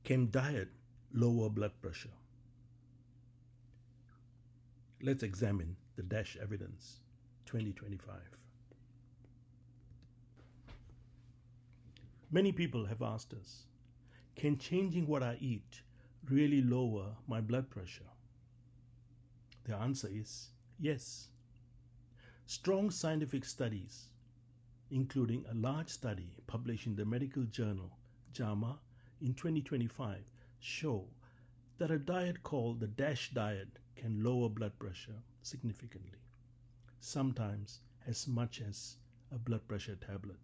Can diet lower blood pressure? Let's examine the DASH evidence 2025. Many people have asked us, can changing what I eat really lower my blood pressure? The answer is yes. Strong scientific studies, including a large study published in the medical journal JAMA in 2025, show that a diet called the DASH diet can lower blood pressure significantly, sometimes as much as a blood pressure tablet.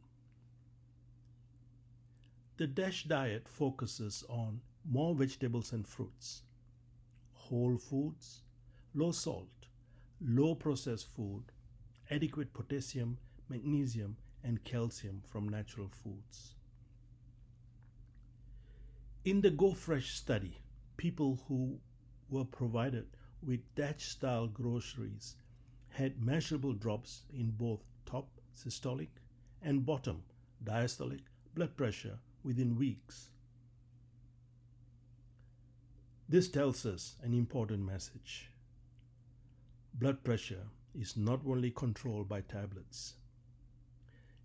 The DASH diet focuses on more vegetables and fruits, whole foods, low salt, low processed food, adequate potassium, magnesium, and calcium from natural foods. In the Go Fresh study, people who were provided with DASH-style groceries had measurable drops in both top systolic and bottom diastolic blood pressure within weeks. This tells us an important message. Blood pressure is not only controlled by tablets.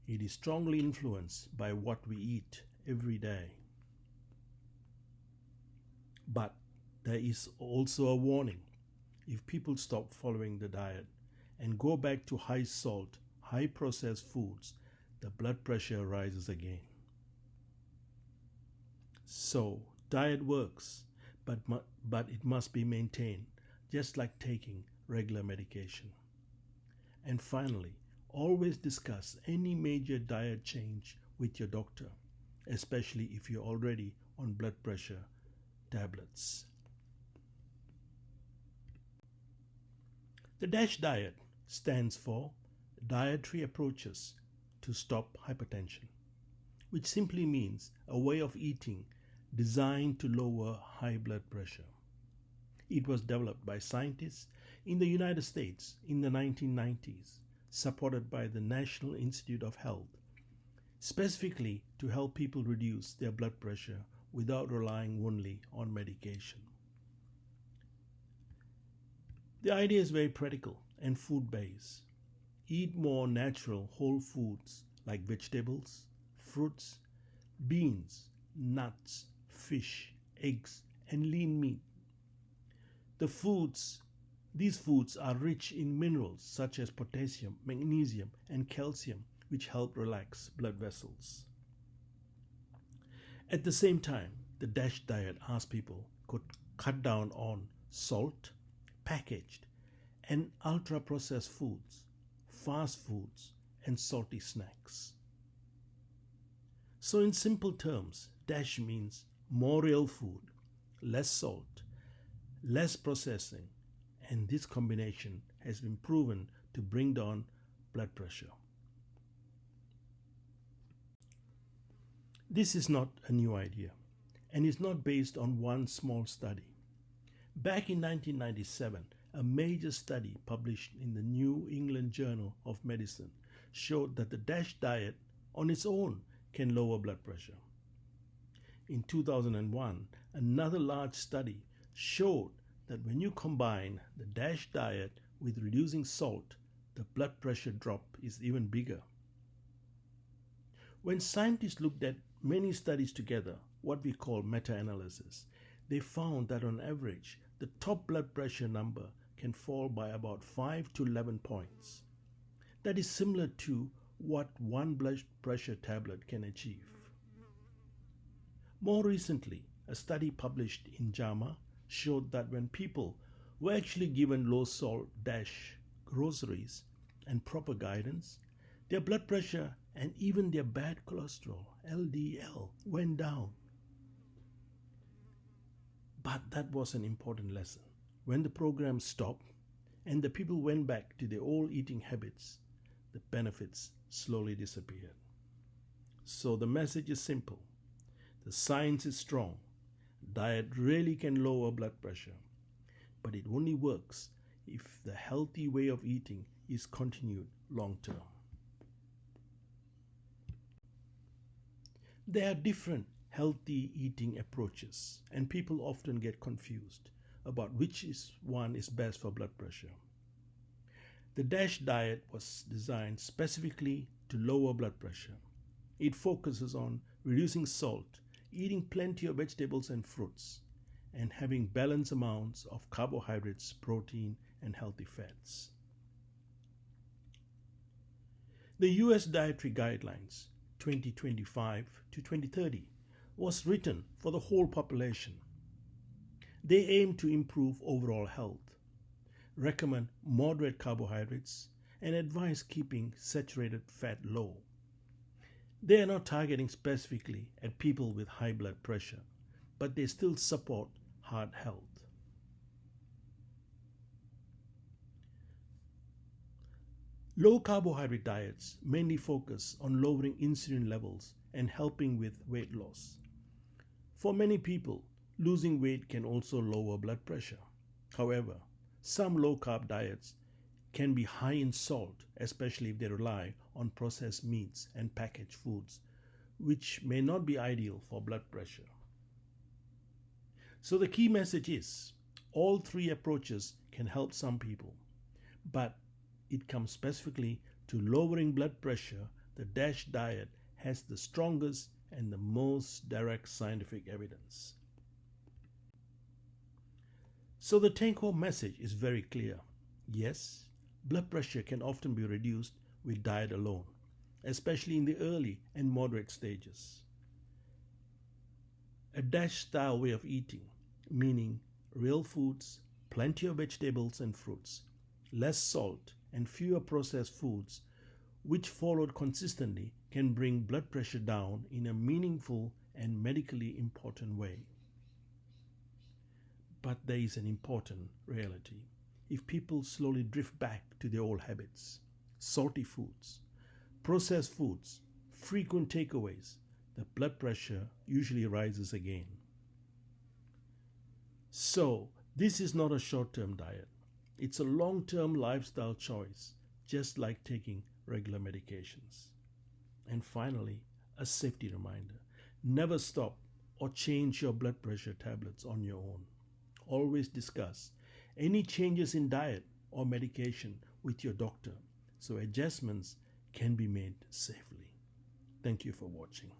It is strongly influenced by what we eat every day. But there is also a warning. If people stop following the diet and go back to high salt, high processed foods, the blood pressure rises again. So, diet works, but it must be maintained, just like taking regular medication. And finally, always discuss any major diet change with your doctor, especially if you're already on blood pressure tablets. The DASH diet stands for Dietary Approaches to Stop Hypertension, which simply means a way of eating designed to lower high blood pressure. It was developed by scientists in the United States in the 1990s, supported by the National Institute of Health, specifically to help people reduce their blood pressure without relying only on medication. The idea is very practical and food-based. Eat more natural whole foods like vegetables, fruits, beans, nuts, fish, eggs, and lean meat. These foods are rich in minerals such as potassium, magnesium, and calcium, which help relax blood vessels. At the same time, the DASH diet asks people to cut down on salt, packaged, and ultra-processed foods, fast foods, and salty snacks. So in simple terms, DASH means more real food, less salt, less processing, and this combination has been proven to bring down blood pressure. This is not a new idea, and is not based on one small study. Back in 1997, a major study published in the New England Journal of Medicine showed that the DASH diet on its own can lower blood pressure. In 2001, another large study showed that when you combine the DASH diet with reducing salt, the blood pressure drop is even bigger. When scientists looked at many studies together, what we call meta-analysis, they found that on average, the top blood pressure number can fall by about 5 to 11 points. That is similar to what one blood pressure tablet can achieve. More recently, a study published in JAMA showed that when people were actually given low-salt DASH groceries and proper guidance, their blood pressure and even their bad cholesterol, LDL, went down. But that was an important lesson. When the program stopped and the people went back to their old eating habits, the benefits slowly disappeared. So the message is simple. The science is strong. Diet really can lower blood pressure, but it only works if the healthy way of eating is continued long term. There are different healthy eating approaches, and people often get confused about one is best for blood pressure. The DASH diet was designed specifically to lower blood pressure. It focuses on reducing salt, eating plenty of vegetables and fruits, and having balanced amounts of carbohydrates, protein, and healthy fats. The US Dietary Guidelines 2025 to 2030 was written for the whole population. They aim to improve overall health, recommend moderate carbohydrates, and advise keeping saturated fat low. They are not targeting specifically at people with high blood pressure, but they still support heart health. Low carbohydrate diets mainly focus on lowering insulin levels and helping with weight loss. For many people, losing weight can also lower blood pressure. However, some low carb diets can be high in salt, especially if they rely on processed meats and packaged foods, which may not be ideal for blood pressure. So the key message is all three approaches can help some people, but it comes specifically to lowering blood pressure. The DASH diet has the strongest and the most direct scientific evidence. So the take-home message is very clear. Yes, blood pressure can often be reduced with diet alone, especially in the early and moderate stages. A DASH style way of eating, meaning real foods, plenty of vegetables and fruits, less salt, and fewer processed foods, which followed consistently, can bring blood pressure down in a meaningful and medically important way. But there is an important reality. If people slowly drift back to their old habits, salty foods, processed foods, frequent takeaways, the blood pressure usually rises again. So, this is not a short-term diet. It's a long-term lifestyle choice, just like taking regular medications. And finally, a safety reminder. Never stop or change your blood pressure tablets on your own. Always discuss any changes in diet or medication with your doctor so adjustments can be made safely. Thank you for watching.